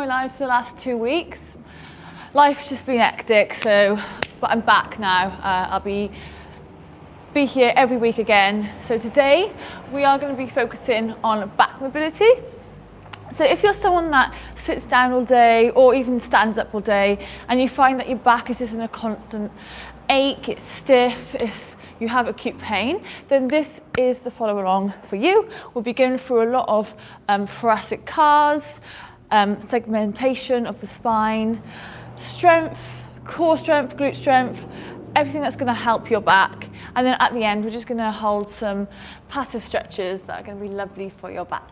lives the last 2 weeks. Life's just been hectic, but I'm back now. I'll be here every week again. So today we are going to be focusing on back mobility. So if you're someone that sits down all day or even stands up all day and you find that your back is just in a constant ache, it's stiff, you have acute pain, then this is the follow along for you. We'll be going through a lot of thoracic cars, segmentation of the spine, strength, core strength, glute strength, everything that's going to help your back. And then at the end, we're just going to hold some passive stretches that are going to be lovely for your back.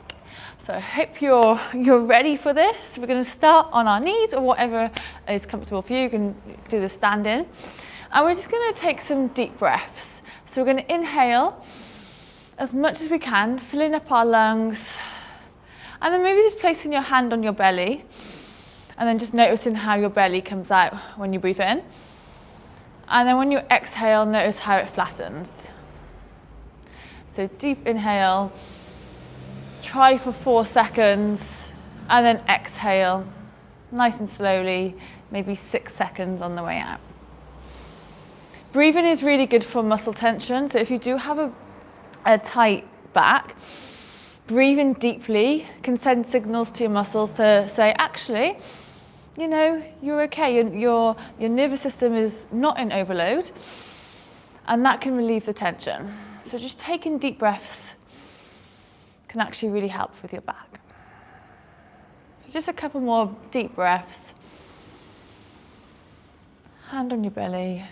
So I hope you're ready for this. We're going to start on our knees or whatever is comfortable for you. You can do the stand-in. And we're just going to take some deep breaths. So we're going to inhale as much as we can, filling up our lungs. And then maybe just placing your hand on your belly. And then just noticing how your belly comes out when you breathe in. And then when you exhale, notice how it flattens. So deep inhale. Try for 4 seconds and then exhale nice and slowly, maybe 6 seconds on the way out. Breathing is really good for muscle tension. So if you do have a tight back, breathing deeply can send signals to your muscles to say, actually, you know, you're okay. Your nervous system is not in overload, and that can relieve the tension. So just taking deep breaths can actually really help with your back. So just a couple more deep breaths. Hand on your belly.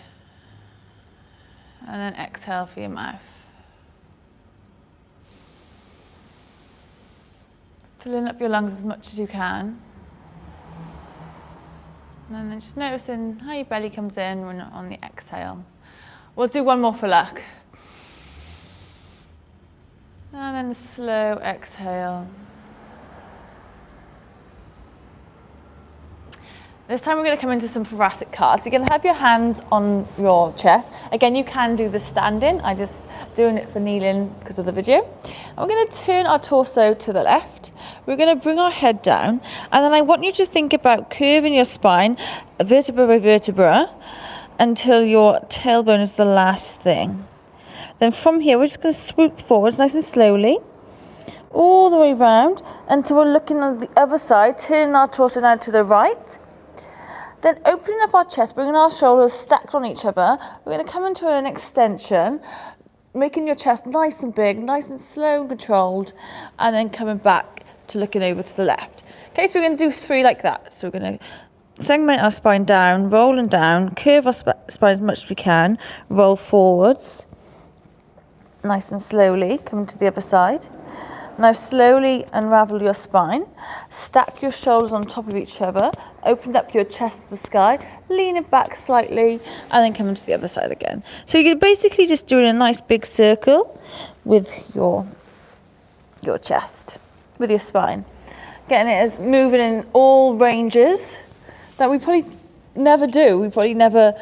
And then exhale for your mouth. Filling up your lungs as much as you can. And then just noticing how your belly comes in when on the exhale. We'll do one more for luck. And then a slow exhale. This time we're going to come into some thoracic cars. You're going to have your hands on your chest. Again, you can do the stand-in. I'm just doing it for kneeling because of the video. And we're going to turn our torso to the left. We're going to bring our head down. And then I want you to think about curving your spine vertebra by vertebra until your tailbone is the last thing. Then from here, we're just going to swoop forwards nice and slowly, all the way around until we're looking on the other side, turning our torso now to the right. Then opening up our chest, bringing our shoulders stacked on each other. We're going to come into an extension, making your chest nice and big, nice and slow and controlled, and then coming back to looking over to the left. Okay, so we're going to do 3 like that. So we're going to segment our spine down, rolling down, curve our spine as much as we can, roll forwards. Nice and slowly, coming to the other side. Now slowly unravel your spine, stack your shoulders on top of each other, open up your chest to the sky, lean it back slightly, and then come to the other side again. So you're basically just doing a nice big circle with your chest, with your spine. Getting it as moving in all ranges that we probably never do. We probably never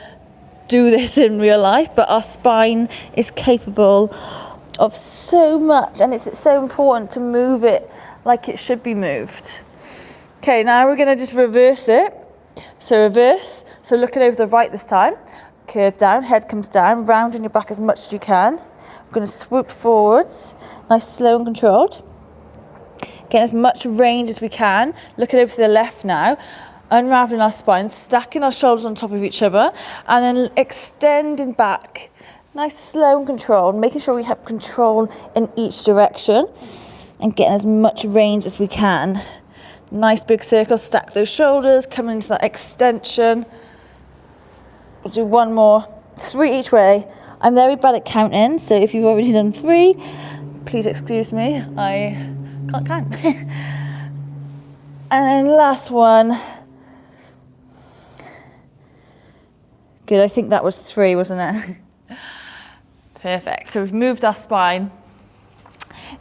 do this in real life, but our spine is capable of so much, and it's so important to move it like it should be moved. Okay, now we're going to just reverse it. So reverse, so looking over the right this time, curve down, head comes down, rounding your back as much as you can. We're going to swoop forwards, nice, slow and controlled. Getting as much range as we can, looking over to the left now. Unraveling our spine, stacking our shoulders on top of each other, and then extending back. Nice, slow and controlled, making sure we have control in each direction and getting as much range as we can. Nice big circle, stack those shoulders, coming into that extension. We'll do one more, 3 each way. I'm very bad at counting, so if you've already done 3, please excuse me, I can't count. And then last one. Good, I think that was 3, wasn't it? Perfect. So we've moved our spine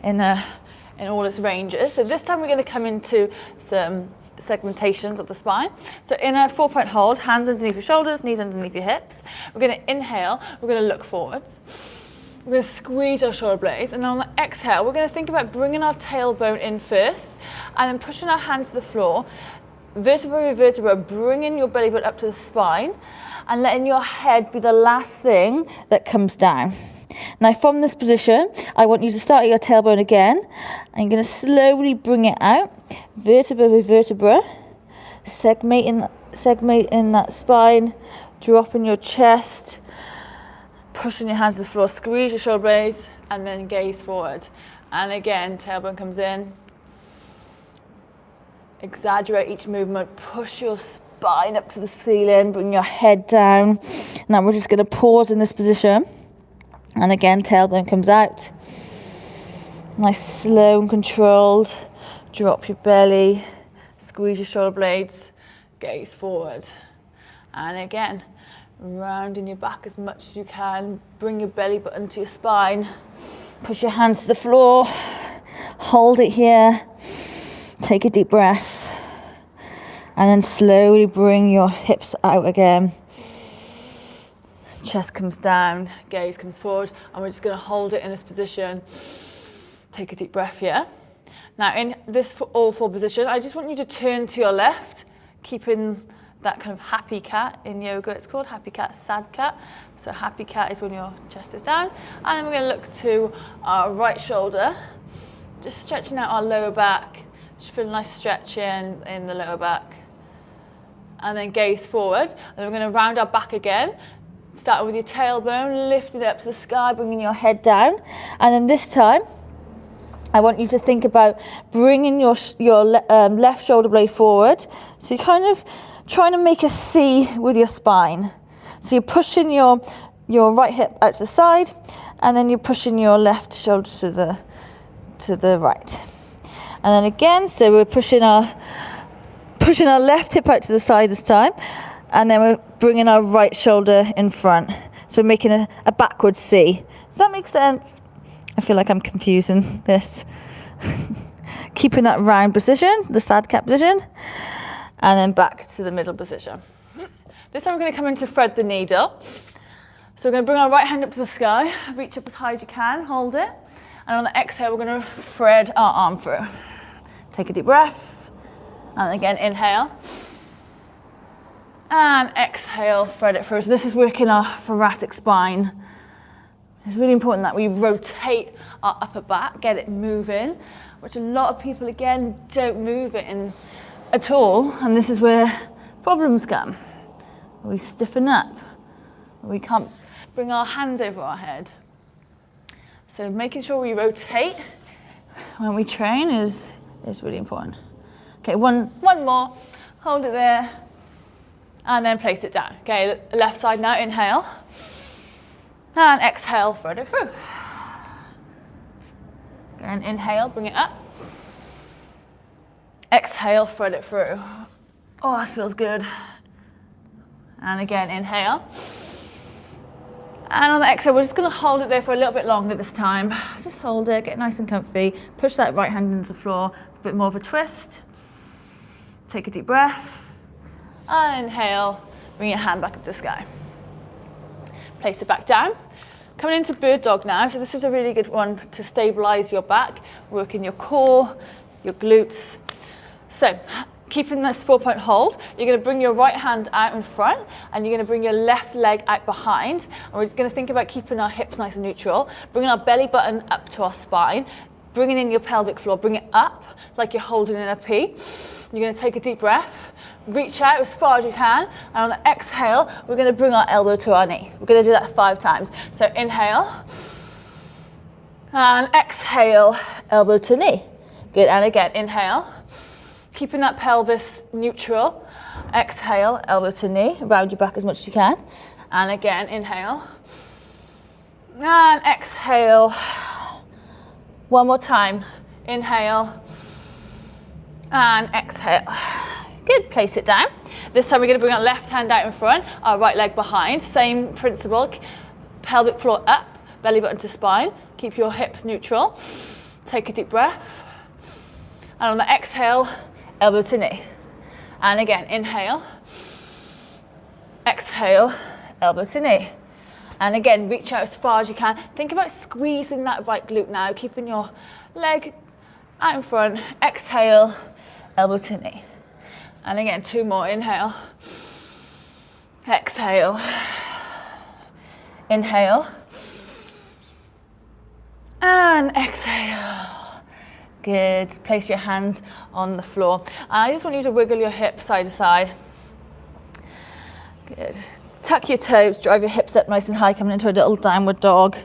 in all its ranges. So this time we're going to come into some segmentations of the spine. So in a 4-point hold, hands underneath your shoulders, knees underneath your hips. We're going to inhale, we're going to look forwards. We're going to squeeze our shoulder blades, and on the exhale, we're going to think about bringing our tailbone in first, and then pushing our hands to the floor, vertebra by vertebra, bringing your belly button up to the spine and letting your head be the last thing that comes down. Now from this position, I want you to start at your tailbone again, and you're going to slowly bring it out, vertebra by vertebra, segmenting that spine, dropping your chest, pushing your hands to the floor, squeeze your shoulder blades, and then gaze forward. And again, tailbone comes in. Exaggerate each movement, push your spine up to the ceiling, bring your head down. Now we're just going to pause in this position. And again, tailbone comes out. Nice, slow and controlled. Drop your belly, squeeze your shoulder blades, gaze forward. And again, rounding your back as much as you can. Bring your belly button to your spine. Push your hands to the floor. Hold it here. Take a deep breath. And then slowly bring your hips out again. Chest comes down, gaze comes forward, and we're just going to hold it in this position. Take a deep breath here. Now in this all four position, I just want you to turn to your left, keeping that kind of happy cat. In yoga it's called happy cat, sad cat. So happy cat is when your chest is down. And then we're going to look to our right shoulder, just stretching out our lower back, just feel a nice stretch in the lower back. And then gaze forward, and then we're going to round our back again. Starting with your tailbone, lifting it up to the sky, bringing your head down. And then this time, I want you to think about bringing your left shoulder blade forward. So you're kind of trying to make a C with your spine. So you're pushing your right hip out to the side, and then you're pushing your left shoulder to the right. And then again, so we're pushing our left hip out to the side this time. And then we're bringing our right shoulder in front. So we're making a backward C. Does that make sense? I feel like I'm confusing this. Keeping that round position, the sad cat position. And then back to the middle position. This time we're going to come into thread the needle. So we're going to bring our right hand up to the sky. Reach up as high as you can, hold it. And on the exhale, we're going to thread our arm through. Take a deep breath. And again, inhale. And exhale, thread it through. So this is working our thoracic spine. It's really important that we rotate our upper back, get it moving, which a lot of people, again, don't move it in at all. And this is where problems come. We stiffen up. We can't bring our hands over our head. So making sure we rotate when we train is really important. Okay, one more. Hold it there. And then place it down. Okay, the left side now, inhale. And exhale, thread it through. Again, inhale, bring it up. Exhale, thread it through. Oh, that feels good. And again, inhale. And on the exhale, we're just going to hold it there for a little bit longer this time. Just hold it, get nice and comfy. Push that right hand into the floor, a bit more of a twist. Take a deep breath. And inhale, bring your hand back up to the sky. Place it back down. Coming into bird dog now. So this is a really good one to stabilize your back, working your core, your glutes. So keeping this 4-point hold, you're going to bring your right hand out in front, and you're going to bring your left leg out behind. And we're just going to think about keeping our hips nice and neutral, bringing our belly button up to our spine, bringing in your pelvic floor, bring it up like you're holding in a P. You're going to take a deep breath, reach out as far as you can, and on the exhale, we're going to bring our elbow to our knee. We're going to do that 5 times. So inhale, and exhale, elbow to knee. Good, and again, inhale, keeping that pelvis neutral. Exhale, elbow to knee, round your back as much as you can. And again, inhale, and exhale. One more time, inhale, and exhale. Good, place it down. This time we're going to bring our left hand out in front, our right leg behind. Same principle, pelvic floor up, belly button to spine. Keep your hips neutral. Take a deep breath. And on the exhale, elbow to knee. And again, inhale, exhale, elbow to knee. And again, reach out as far as you can. Think about squeezing that right glute now, keeping your leg out in front. Exhale, elbow to knee. And again, 2 more, inhale, exhale, inhale, and exhale. Good, place your hands on the floor. I just want you to wiggle your hips side to side. Good. Tuck your toes, drive your hips up nice and high, coming into a little downward dog.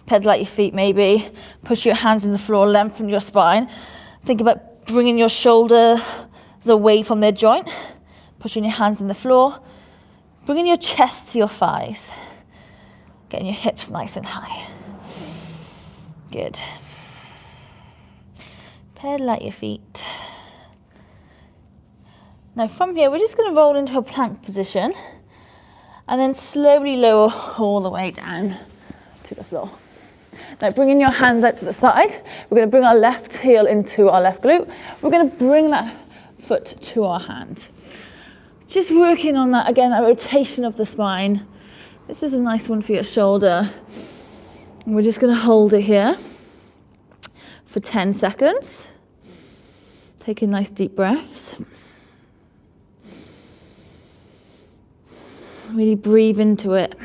Pedal out your feet maybe. Push your hands in the floor, lengthen your spine. Think about bringing your shoulders away from their joint. Pushing your hands in the floor. Bringing your chest to your thighs. Getting your hips nice and high. Good. Pedal out your feet. Now from here, we're just going to roll into a plank position and then slowly lower all the way down to the floor. Now bringing your hands out to the side, we're going to bring our left heel into our left glute. We're going to bring that foot to our hand. Just working on that, again, that rotation of the spine. This is a nice one for your shoulder. And we're just going to hold it here for 10 seconds. Taking nice deep breaths. Really breathe into it,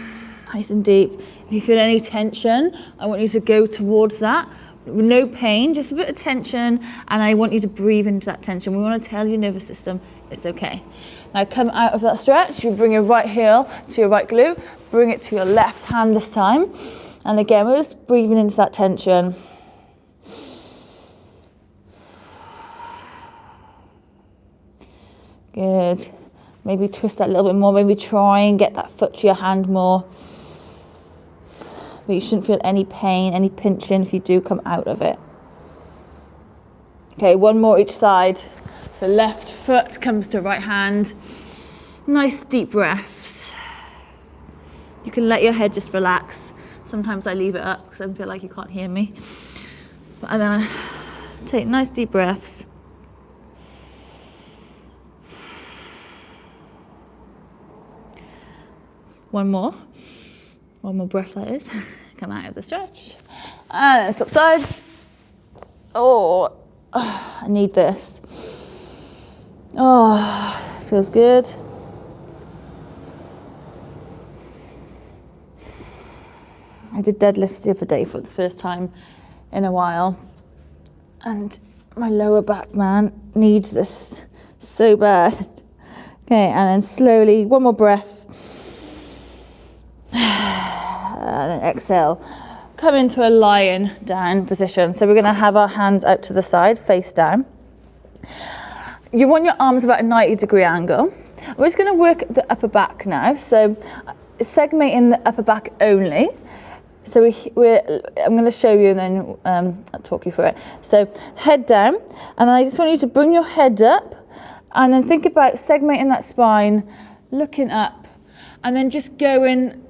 nice and deep. If you feel any tension, I want you to go towards that. With no pain, just a bit of tension, and I want you to breathe into that tension. We want to tell your nervous system it's okay. Now come out of that stretch, you bring your right heel to your right glute, bring it to your left hand this time. And again, we're just breathing into that tension. Good. Maybe twist that a little bit more, maybe try and get that foot to your hand more. But you shouldn't feel any pain, any pinching if you do come out of it. Okay, 1 more each side. So left foot comes to right hand. Nice deep breaths. You can let your head just relax. Sometimes I leave it up because I feel like you can't hear me. And then I take nice deep breaths. One more breath that is. Come out of the stretch. And swap sides. Oh, I need this. Oh, feels good. I did deadlifts the other day for the first time in a while. And my lower back, man, needs this so bad. Okay, and then slowly, 1 more breath. And then exhale, come into a lying down position. So we're going to have our hands out to the side, face down. You want your arms about a 90-degree angle. We're just going to work the upper back now. So segmenting the upper back only. So I'm going to show you and then I'll talk you through it. So head down, and I just want you to bring your head up and then think about segmenting that spine, looking up, and then just going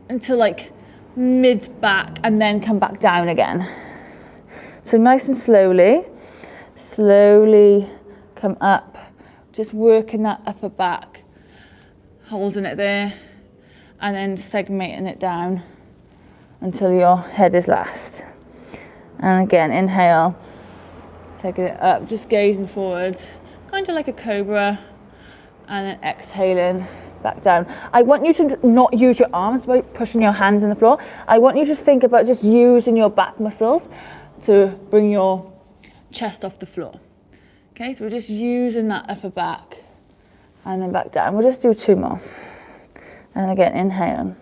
until like mid back and then come back down again. So nice and slowly come up, just working that upper back, holding it there and then segmenting it down until your head is last. And again, inhale, taking it up, just gazing forward, kind of like a cobra, and then exhaling back down. I want you to not use your arms by pushing your hands in the floor. I want you to think about just using your back muscles to bring your chest off the floor. Okay, so we're just using that upper back and then back down. We'll just do 2 more. And again, inhale.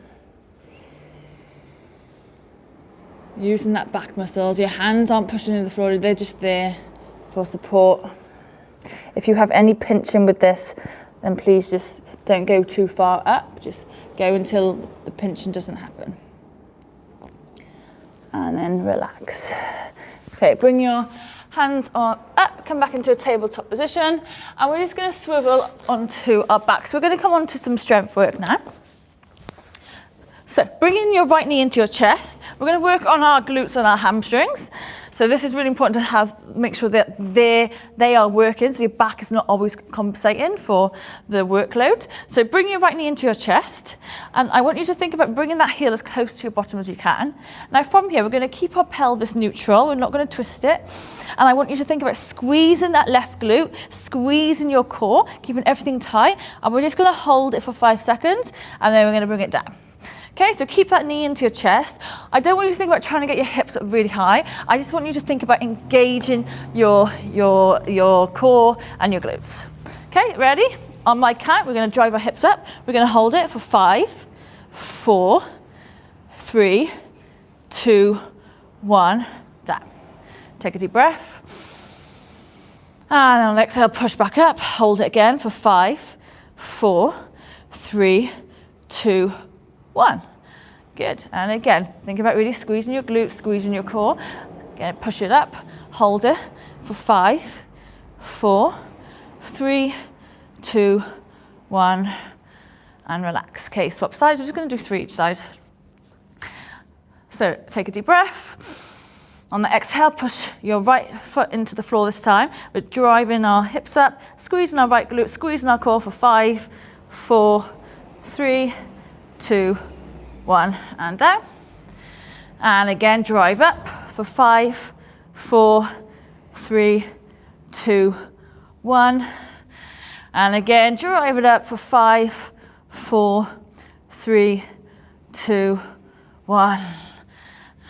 Using that back muscles. Your hands aren't pushing into the floor, they're just there for support. If you have any pinching with this, then please just don't go too far up, just go until the pinching doesn't happen. And then relax. Okay, bring your hands up, come back into a tabletop position, and we're just going to swivel onto our backs. We're going to come on to some strength work now. So bringing your right knee into your chest, we're going to work on our glutes and our hamstrings. So So this is really important to make sure that they are working, so your back is not always compensating for the workload. So bring your right knee into your chest, and I want you to think about bringing that heel as close to your bottom as you can. Now from here, we're going to keep our pelvis neutral. We're not going to twist it. And I want you to think about squeezing that left glute, squeezing your core, keeping everything tight. And we're just going to hold it for 5 seconds, and then we're going to bring it down. Okay, so keep that knee into your chest. I don't want you to think about trying to get your hips up really high. I just want you to think about engaging your core and your glutes. Okay, ready? On my count, we're going to drive our hips up. We're going to hold it for 5, 4, 3, 2, 1, down. Take a deep breath. And then on exhale, push back up. Hold it again for 5, 4, 3, 2, 1. Good. And again, think about really squeezing your glutes, squeezing your core. Again, push it up. Hold it for 5, 4, 3, 2, 1, and relax. Okay, swap sides. We're just going to do 3 each side. So take a deep breath. On the exhale, push your right foot into the floor this time. We're driving our hips up, squeezing our right glute, squeezing our core for 5, 4, 3, 2, 1, and down. And again, drive up for 5, 4, 3, 2, 1. And again, drive it up for 5, 4, 3, 2, 1.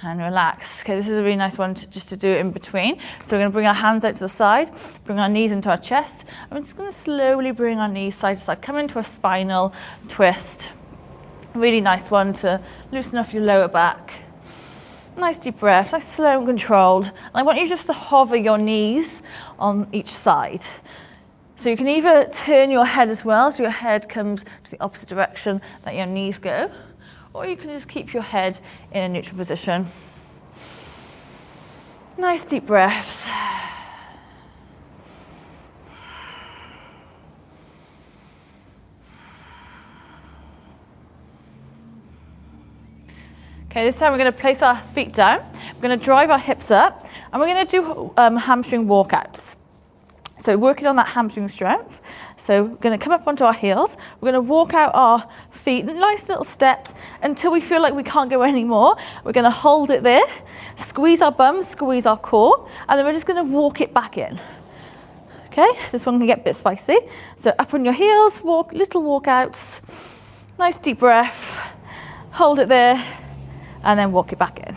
And relax. Okay, this is a really nice one just to do it in between. So we're going to bring our hands out to the side, bring our knees into our chest. I'm just going to slowly bring our knees side to side, come into a spinal twist. Really nice one to loosen off your lower back. Nice deep breath, nice slow and controlled. And I want you just to hover your knees on each side. So you can either turn your head as well, so your head comes to the opposite direction that your knees go, or you can just keep your head in a neutral position. Nice deep breaths. Okay, this time we're going to place our feet down. We're going to drive our hips up, and we're going to do hamstring walkouts. So working on that hamstring strength. So we're going to come up onto our heels. We're going to walk out our feet, nice little steps, until we feel like we can't go anymore. We're going to hold it there, squeeze our bum, squeeze our core, and then we're just going to walk it back in. Okay, this one can get a bit spicy. So up on your heels, walk, little walkouts, nice deep breath, hold it there, and then walk it back in.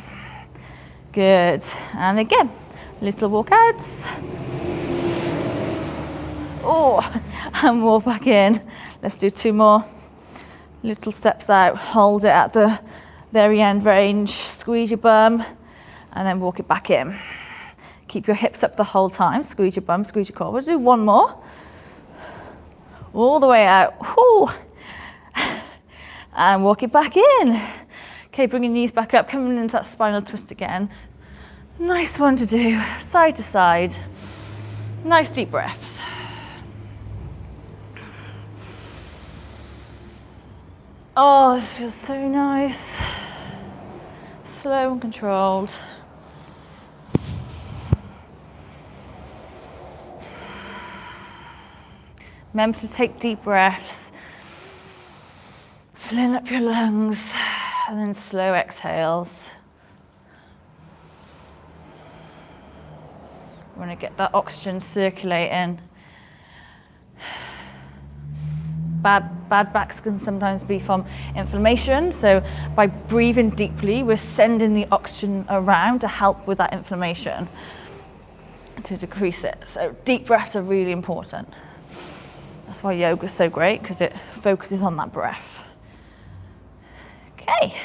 Good. And again, little walkouts. Oh, and walk back in. Let's do 2 more. Little steps out, hold it at the very end range, squeeze your bum, and then walk it back in. Keep your hips up the whole time, squeeze your bum, squeeze your core. We'll do 1 more. All the way out. Ooh. And walk it back in. Okay, bring your knees back up, coming into that spinal twist again. Nice one to do, side to side. Nice deep breaths. Oh, this feels so nice. Slow and controlled. Remember to take deep breaths, filling up your lungs, and then slow exhales. We want to get that oxygen circulating. Bad backs can sometimes be from inflammation, so by breathing deeply, we're sending the oxygen around to help with that inflammation, to decrease it. So deep breaths are really important. That's why yoga is so great, because it focuses on that breath. Okay,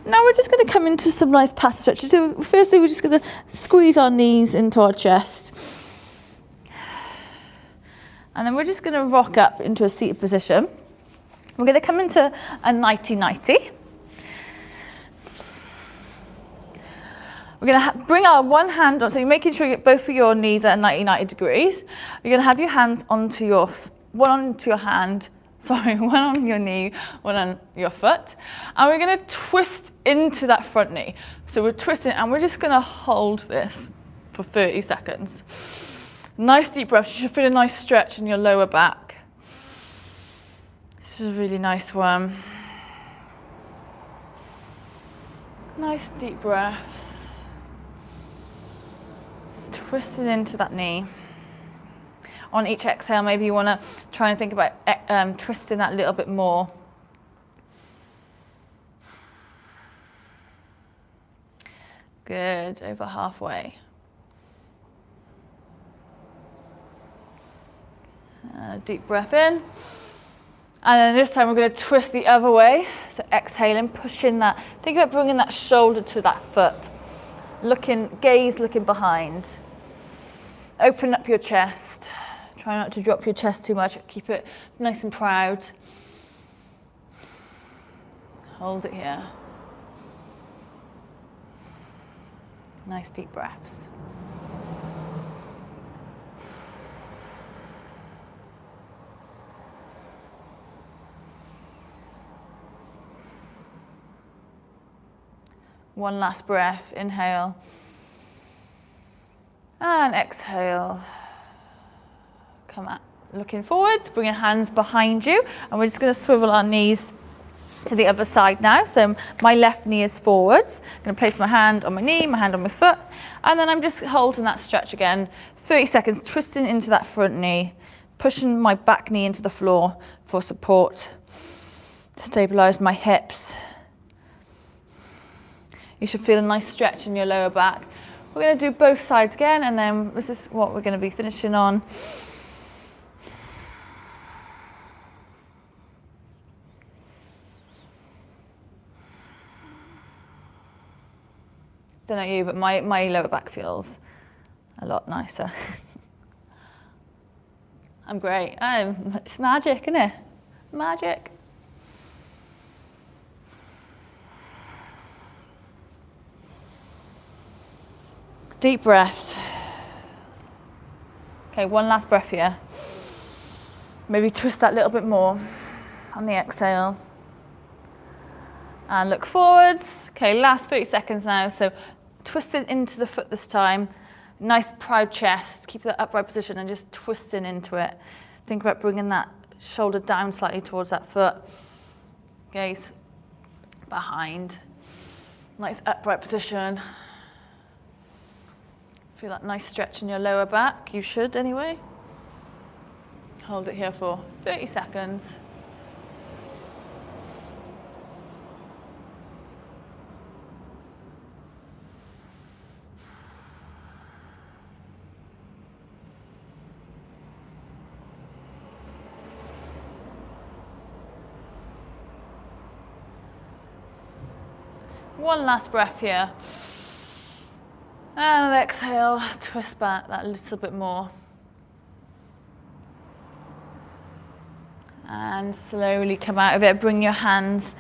now we're just going to come into some nice passive stretches. So firstly, we're just going to squeeze our knees into our chest. And then we're just going to rock up into a seated position. We're going to come into a nighty-nighty. We're going to bring our one hand on, so you're making sure you get both of your knees at 90 degrees. You're going to have your hands onto one onto your hand, Sorry, one on your knee, one on your foot. And we're gonna twist into that front knee. So we're twisting and we're just gonna hold this for 30 seconds. Nice deep breaths. You should feel a nice stretch in your lower back. This is a really nice one. Nice deep breaths. Twisting into that knee. On each exhale, maybe you want to try and think about twisting that a little bit more. Good, over halfway. Deep breath in. And then this time we're going to twist the other way. So exhaling, pushing that. Think about bringing that shoulder to that foot. Gaze looking behind. Open up your chest. Try not to drop your chest too much. Keep it nice and proud. Hold it here. Nice deep breaths. One last breath. Inhale. And exhale. Come out, looking forwards, bring your hands behind you, and we're just going to swivel our knees to the other side now. So my left knee is forwards. I'm going to place my hand on my knee, my hand on my foot, and then I'm just holding that stretch again. 30 seconds, twisting into that front knee, pushing my back knee into the floor for support, to stabilize my hips. You should feel a nice stretch in your lower back. We're going to do both sides again, and then this is what we're going to be finishing on. Don't know you, but my lower back feels a lot nicer. I'm great. It's magic, isn't it? Magic. Deep breaths. Okay, one last breath here. Maybe twist that a little bit more on the exhale. And look forwards. Okay, last 30 seconds now. So twisting into the foot this time. Nice proud chest. Keep that upright position and just twisting into it. Think about bringing that shoulder down slightly towards that foot. Gaze behind. Nice upright position. Feel that nice stretch in your lower back. You should anyway. Hold it here for 30 seconds. One last breath here. And exhale, twist back that a little bit more. And slowly come out of it. Bring your hands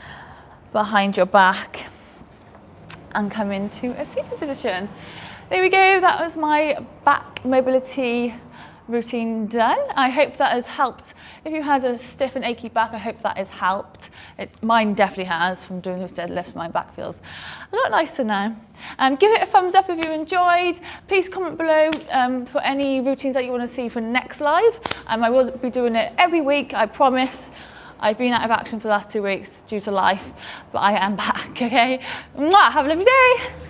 behind your back and come into a seated position. There we go. That was my back mobility routine done. I hope that has helped. If you had a stiff and achy back, I hope that has helped. Mine definitely has. From doing those deadlifts, my back feels a lot nicer now. Give it a thumbs up if you enjoyed. Please comment below for any routines that you want to see for next live. I will be doing it every week, I promise. I've been out of action for the last 2 weeks due to life, but I am back, okay? Mwah, have a lovely day.